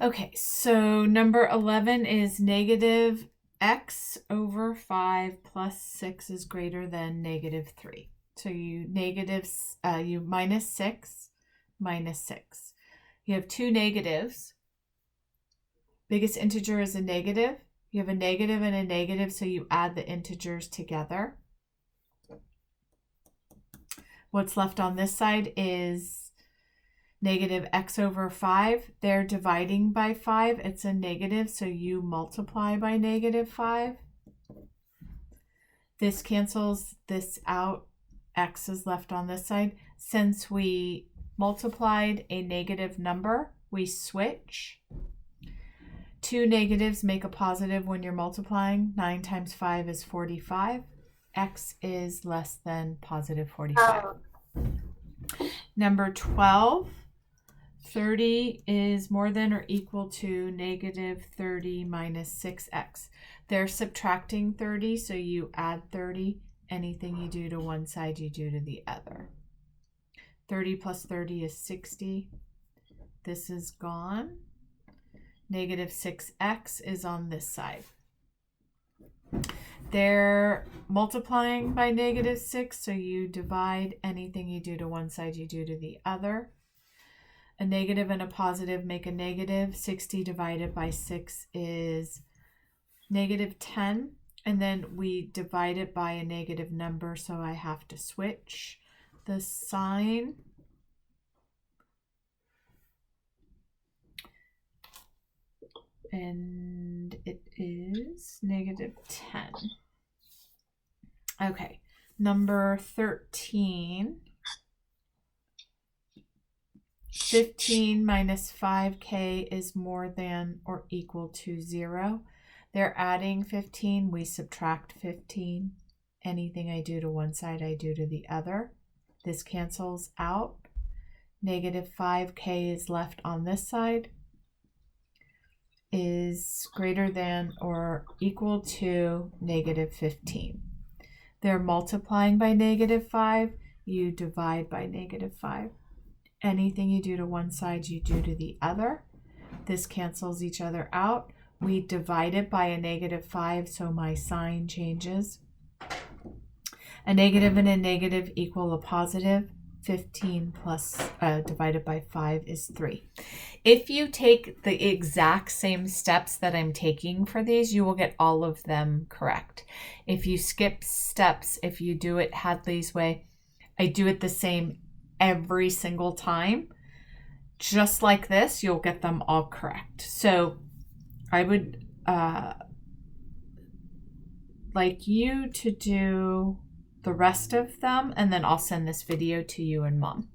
Okay, so number 11 is negative x over 5 plus 6 is greater than negative 3. So you minus 6 minus 6. You have two negatives. Biggest integer is a negative. You have a negative and a negative, so you add the integers together. What's left on this side is negative x over 5. They're dividing by 5. It's a negative, so you multiply by negative 5. This cancels this out. X is left on this side. Since we multiplied a negative number, we switch. Two negatives make a positive when you're multiplying. 9 times 5 is 45. X is less than positive 45. Number 12. 30 is more than or equal to negative 30 minus 6x. They're subtracting 30, so you add 30. Anything you do to one side, you do to the other. 30 plus 30 is 60. This is gone. Negative 6x is on this side. They're multiplying by negative 6, so you divide. Anything you do to one side, you do to the other. A negative and a positive make a negative. 60 divided by 6 is negative 10. And then we divide it by a negative number, so I have to switch the sign. And it is negative 10. Okay, number 13. 15 minus 5k is more than or equal to 0. They're adding 15. We subtract 15. Anything I do to one side, I do to the other. This cancels out. Negative 5k is left on this side. Is greater than or equal to negative 15. They're multiplying by negative 5. You divide by negative 5. Anything you do to one side, you do to the other. This cancels each other out. We divide it by a negative 5, so my sign changes. A negative and a negative equal a positive. 15 plus divided by 5 is 3. If you take the exact same steps that I'm taking for these, you will get all of them correct. If you skip steps, if you do it Hadley's way, I do it the same every single time. Just like this, you'll get them all correct. So I would like you to do the rest of them, and then I'll send this video to you and Mom.